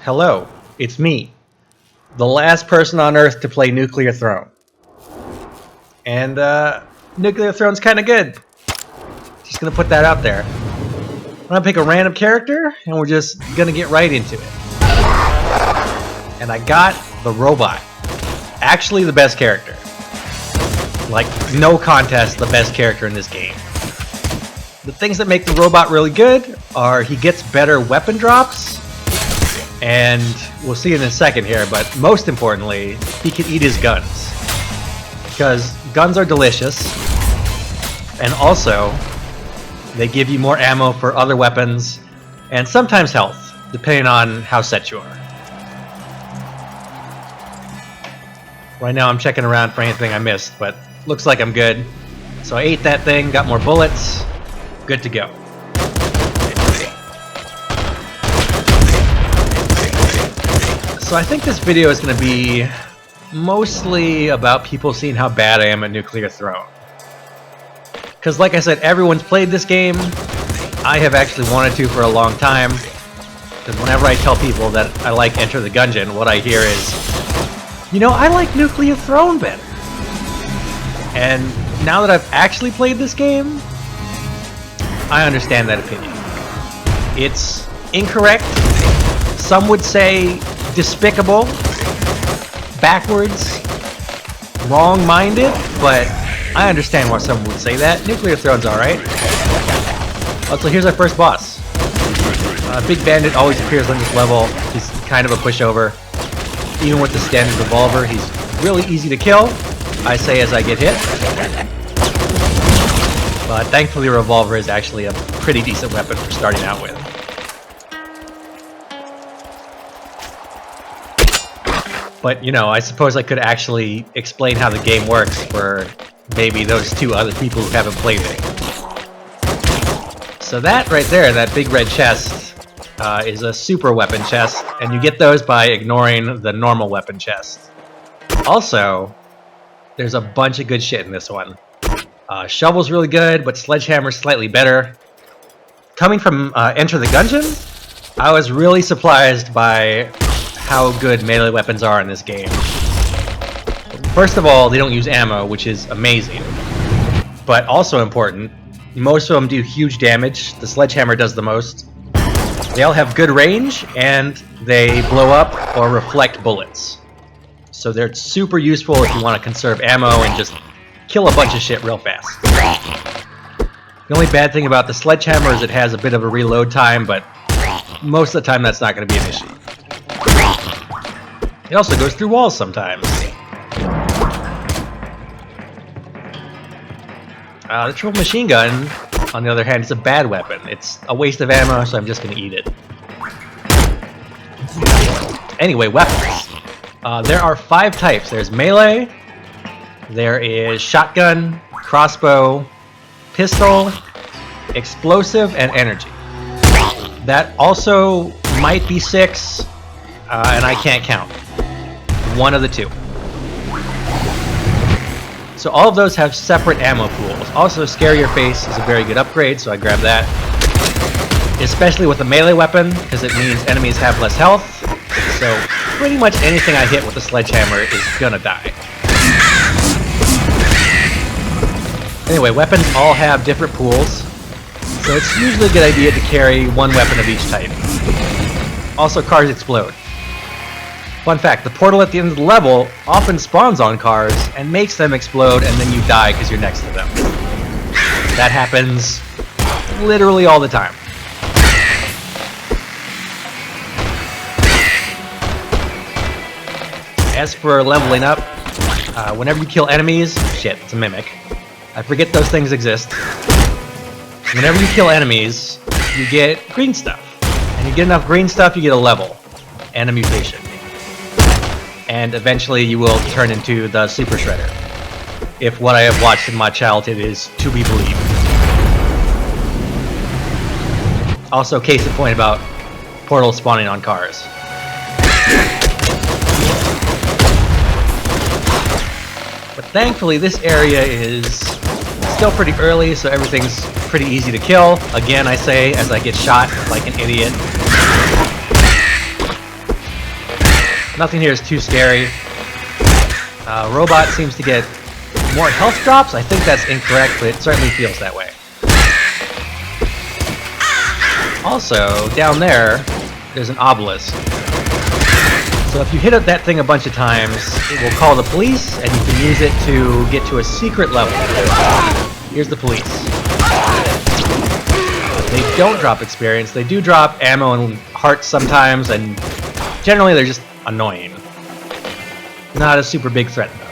Hello, it's me, the last person on Earth to play Nuclear Throne. And, Nuclear Throne's kinda good. Just gonna put that out there. I'm gonna pick a random character, and we're just gonna get right into it. And I got the robot. Actually the best character. Like, no contest, the best character in this game. The things that make the robot really good are he gets better weapon drops, and we'll see in a second here, but most importantly, he can eat his guns. Because guns are delicious, and also, they give you more ammo for other weapons, and sometimes health, depending on how set you are. Right now I'm checking around for anything I missed, but looks like I'm good. So I ate that thing, got more bullets, good to go. So I think this video is going to be mostly about people seeing how bad I am at Nuclear Throne. Because like I said, everyone's played this game. I have actually wanted to for a long time. Because whenever I tell people that I like Enter the Gungeon, what I hear is, you know, I like Nuclear Throne better. And now that I've actually played this game, I understand that opinion. It's incorrect. Some would say despicable, backwards, wrong-minded, but I understand why someone would say that. Nuclear Throne's alright. So here's our first boss. Big Bandit always appears on this level. He's kind of a pushover. Even with the standard revolver, he's really easy to kill, I say as I get hit. But thankfully a revolver is actually a pretty decent weapon for starting out with. But, you know, I suppose I could actually explain how the game works for maybe those two other people who haven't played it. So that right there, that big red chest, is a super weapon chest, and you get those by ignoring the normal weapon chest. Also, there's a bunch of good shit in this one. Shovel's really good, but Sledgehammer's slightly better. Coming from Enter the Gungeon, I was really surprised by how good melee weapons are in this game. First of all, they don't use ammo, which is amazing. But also important, most of them do huge damage. The Sledgehammer does the most. They all have good range, and they blow up or reflect bullets. So they're super useful if you want to conserve ammo and just kill a bunch of shit real fast. The only bad thing about the Sledgehammer is it has a bit of a reload time, but most of the time that's not going to be an issue. It also goes through walls sometimes. The triple machine gun, on the other hand, is a bad weapon. It's a waste of ammo, so I'm just going to eat it. Anyway, weapons. There are 5 types. There's melee, there is shotgun, crossbow, pistol, explosive, and energy. That also might be 6, and I can't count. One of the 2. So all of those have separate ammo pools. Also, Scare Your Face is a very good upgrade, so I grabbed that. Especially with a melee weapon, because it means enemies have less health. So pretty much anything I hit with a Sledgehammer is gonna die. Anyway, weapons all have different pools, so it's usually a good idea to carry one weapon of each type. Also, cars explode. Fun fact, the portal at the end of the level often spawns on cars and makes them explode, and then you die because you're next to them. That happens literally all the time. As for leveling up, whenever you kill enemies, shit, it's a mimic. I forget those things exist. Whenever you kill enemies, you get green stuff. And you get enough green stuff, you get a level and a mutation. And eventually you will turn into the Super Shredder, if what I have watched in my childhood is to be believed. Also, case in point about portals spawning on cars. But thankfully this area is still pretty early, so everything's pretty easy to kill. Again, I say as I get shot like an idiot. Nothing here is too scary. Robot seems to get more health drops. I think that's incorrect, but it certainly feels that way. Also, down there's an obelisk. So if you hit up that thing a bunch of times, it will call the police, and you can use it to get to a secret level. Here's the police. They don't drop experience. They do drop ammo and hearts sometimes, and generally they're just annoying. Not a super big threat, though.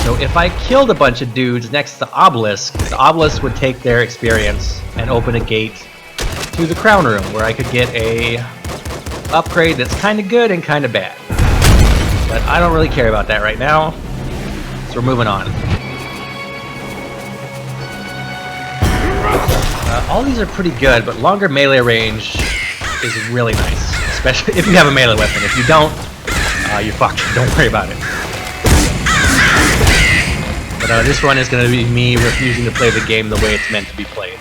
So if I killed a bunch of dudes next to the obelisk would take their experience and open a gate to the crown room, where I could get a upgrade that's kind of good and kind of bad. But I don't really care about that right now, so we're moving on. All these are pretty good, but longer melee range is really nice, especially if you have a melee weapon. If you don't, you're fucked. Don't worry about it. But this run is going to be me refusing to play the game the way it's meant to be played.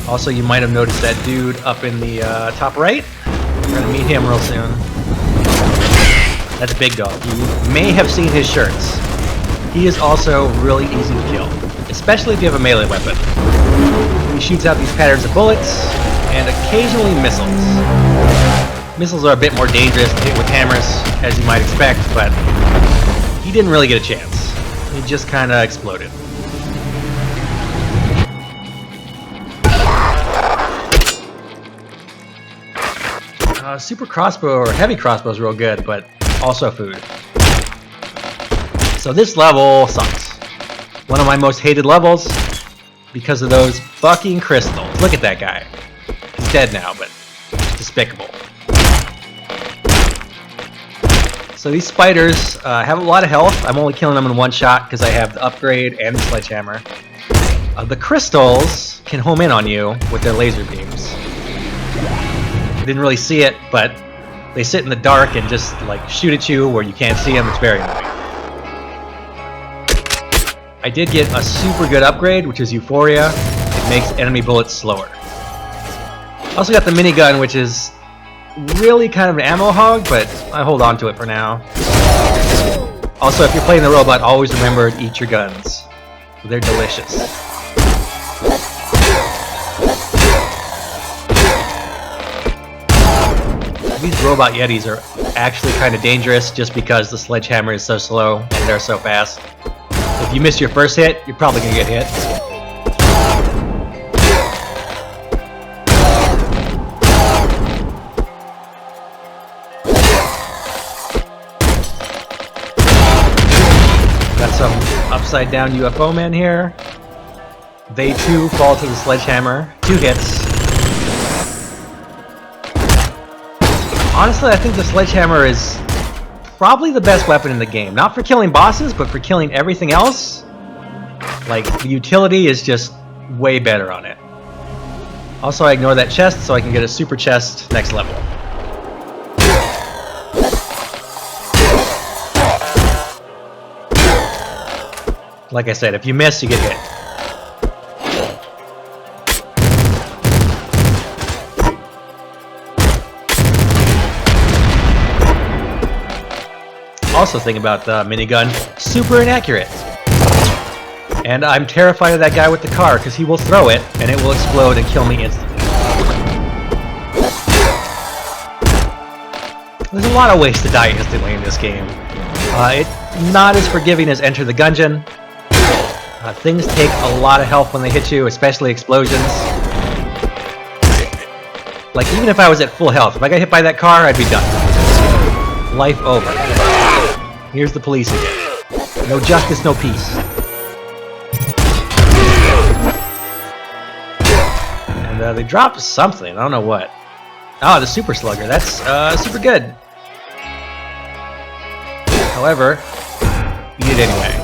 Also, you might have noticed that dude up in the top right. We're going to meet him real soon. That's Big Dog. You may have seen his shirts. He is also really easy to kill, especially if you have a melee weapon. He shoots out these patterns of bullets, and occasionally missiles. Missiles are a bit more dangerous to hit with hammers, as you might expect, but he didn't really get a chance. He just kinda exploded. Super crossbow or heavy crossbow is real good, but also food. So this level sucks. One of my most hated levels because of those fucking crystals. Look at that guy. He's dead now, but it's despicable. So these spiders have a lot of health. I'm only killing them in one shot because I have the upgrade and the sledgehammer. The crystals can home in on you with their laser beams. I didn't really see it, but they sit in the dark and just like shoot at you where you can't see them. It's very annoying. I did get a super good upgrade, which is Euphoria. It makes enemy bullets slower. Also got the minigun, which is really kind of an ammo hog, but I hold on to it for now. Also, if you're playing the robot, always remember to eat your guns. They're delicious. These robot yetis are actually kind of dangerous just because the sledgehammer is so slow and they're so fast. If you miss your first hit, you're probably going to get hit. Got some upside down UFO men here. They too fall to the sledgehammer. 2 hits. Honestly, I think the sledgehammer is probably the best weapon in the game. Not for killing bosses, but for killing everything else. Like, the utility is just way better on it. Also, I ignore that chest so I can get a super chest next level. Like I said, if you miss, you get hit. Also thing about the minigun, super inaccurate. And I'm terrified of that guy with the car because he will throw it and it will explode and kill me instantly. There's a lot of ways to die instantly in this game. It's not as forgiving as Enter the Gungeon. Things take a lot of health when they hit you, especially explosions. Like, even if I was at full health, if I got hit by that car, I'd be done. Life over. Here's the police again. No justice, no peace. And they dropped something. I don't know what. Oh, the Super Slugger. That's super good. However, you need it anyway.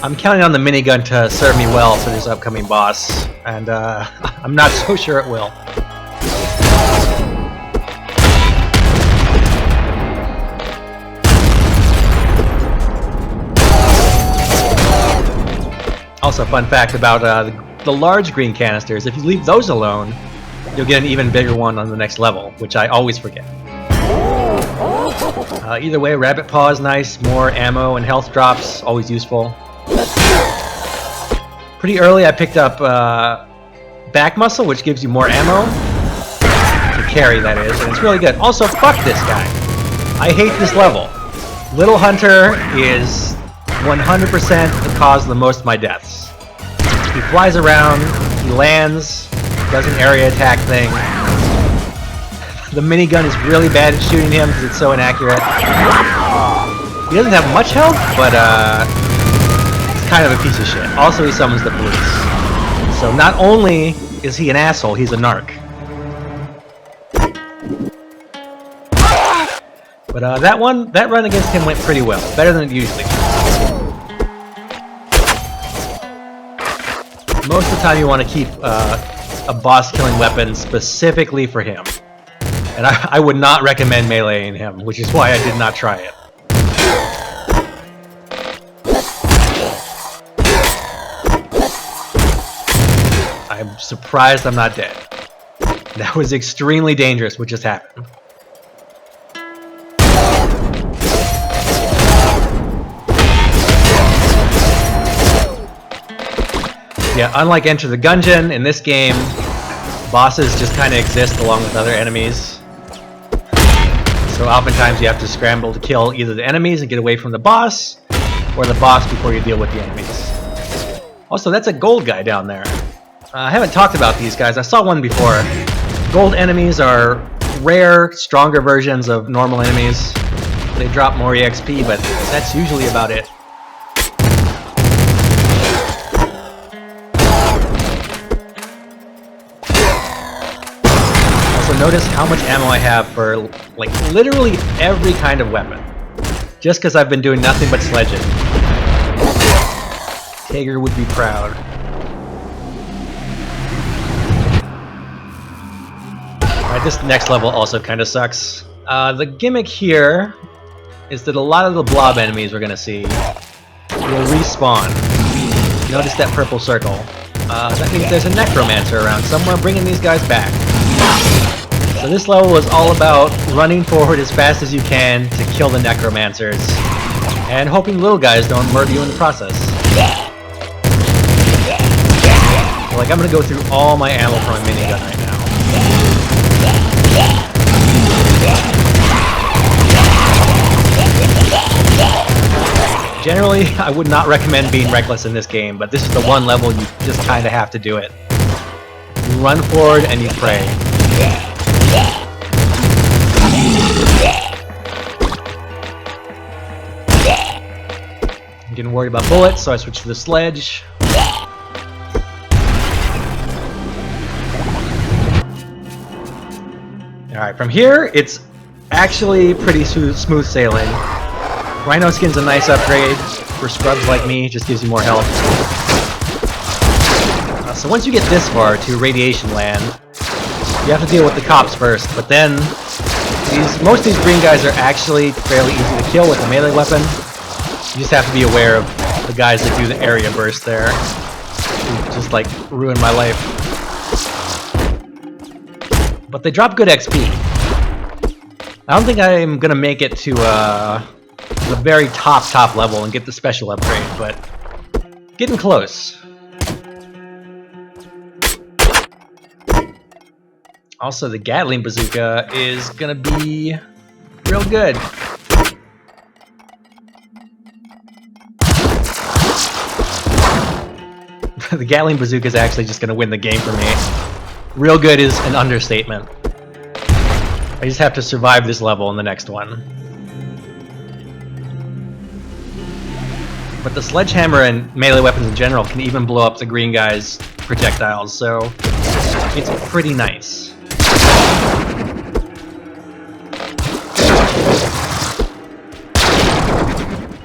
I'm counting on the minigun to serve me well for this upcoming boss, and I'm not so sure it will. Also, fun fact about the large green canisters, if you leave those alone, you'll get an even bigger one on the next level, which I always forget. Either way, Rabbit Paw is nice, more ammo and health drops, always useful. Pretty early I picked up Back Muscle, which gives you more ammo. To carry, that is, and it's really good. Also, fuck this guy. I hate this level. Little Hunter is 100% the cause of the most of my deaths. He flies around, he lands, does an area attack thing. The minigun is really bad at shooting him because it's so inaccurate. He doesn't have much health, but he's kind of a piece of shit. Also, he summons the police. So not only is he an asshole, he's a narc. But that run against him went pretty well. Better than it usually does. Most of the time you want to keep a boss-killing weapon specifically for him. And I would not recommend meleeing him, which is why I did not try it. I'm surprised I'm not dead. That was extremely dangerous what just happened. Yeah, unlike Enter the Gungeon, in this game, bosses just kind of exist along with other enemies. So oftentimes you have to scramble to kill either the enemies and get away from the boss, or the boss before you deal with the enemies. Also, that's a gold guy down there. I haven't talked about these guys. I saw one before. Gold enemies are rare, stronger versions of normal enemies. They drop more EXP, but that's usually about it. Notice how much ammo I have for like literally every kind of weapon. Just because I've been doing nothing but sledging. Tager would be proud. Alright, this next level also kind of sucks. The gimmick here is that a lot of the blob enemies we're going to see will respawn. Notice that purple circle. That means there's a necromancer around somewhere bringing these guys back. So this level is all about running forward as fast as you can to kill the necromancers, and hoping little guys don't murder you in the process. Like, I'm gonna go through all my ammo for my minigun right now. Generally, I would not recommend being reckless in this game, but this is the one level you just kinda have to do it. You run forward and you pray. I'm getting worried about bullets, so I switched to the sledge. Alright, from here, it's actually pretty smooth sailing. Rhino Skin's a nice upgrade for scrubs like me, just gives you more health. So once you get this far to Radiation Land, you have to deal with the cops first, but then most of these green guys are actually fairly easy to kill with a melee weapon. You just have to be aware of the guys that do the area burst there. Who just like ruin my life. But they drop good XP. I don't think I'm gonna make it to the very top level and get the special upgrade, but getting close. Also, the Gatling Bazooka is gonna be real good. The Gatling Bazooka is actually just gonna win the game for me. Real good is an understatement. I just have to survive this level in the next one. But the sledgehammer and melee weapons in general can even blow up the green guy's projectiles, so it's pretty nice.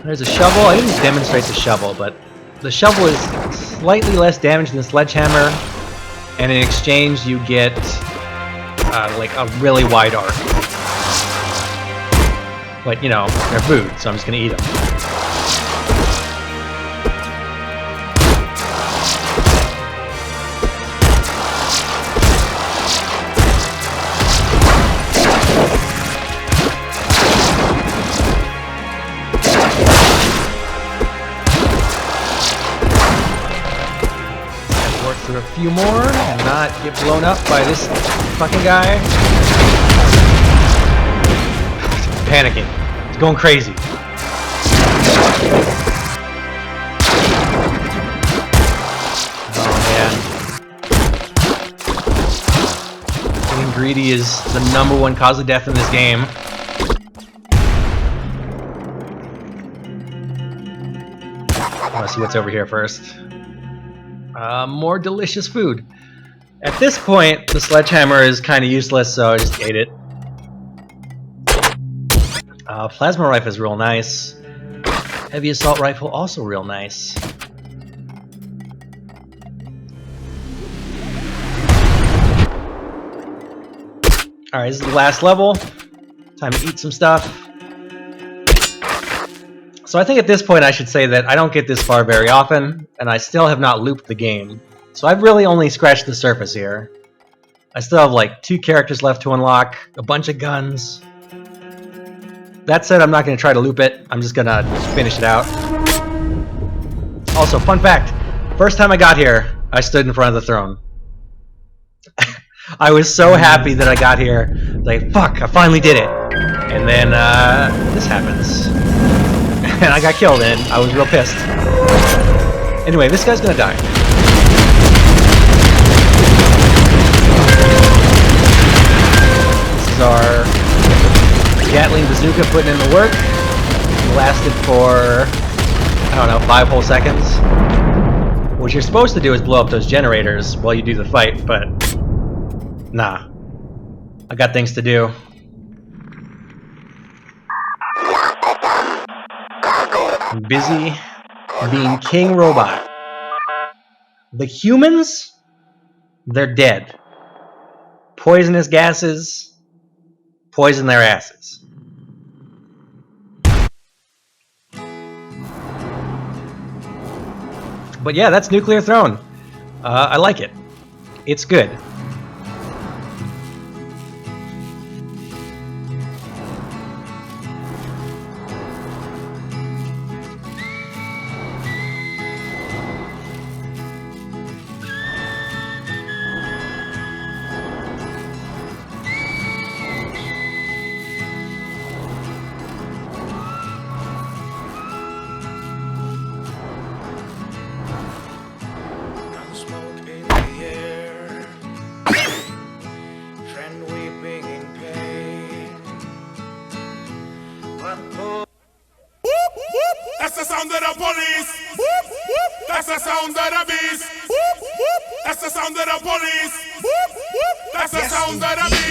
There's a shovel. I didn't demonstrate the shovel, but the shovel is slightly less damage than the sledgehammer, and in exchange you get like a really wide arc. But you know, they're food, so I'm just gonna eat them. through a few more and not get blown up by this fucking guy. Panicking. It's going crazy. Getting greedy is the #1 cause of death in this game. I want to see what's over here first. More delicious food. At this point, the sledgehammer is kind of useless, so I just ate it. Plasma rifle is real nice. Heavy assault rifle also real nice. Alright, this is the last level. Time to eat some stuff. So I think at this point I should say that I don't get this far very often, and I still have not looped the game. So I've really only scratched the surface here. I still have like 2 characters left to unlock, a bunch of guns. That said, I'm not going to try to loop it. I'm just going to finish it out. Also, fun fact. First time I got here, I stood in front of the throne. I was so happy that I got here. Like, fuck, I finally did it. And then, this happens. And I got killed, and I was real pissed. Anyway, this guy's gonna die. This is our Gatling bazooka putting in the work. It lasted for, I don't know, 5 whole seconds. What you're supposed to do is blow up those generators while you do the fight, but nah. I got things to do. I'm busy being King Robot. The humans, they're dead. Poisonous gases poison their asses. But yeah, that's Nuclear Throne. I like it. It's good. That's the sound of the police. That's the sound of the beast. That's the sound of the police. That's the sound of the beast.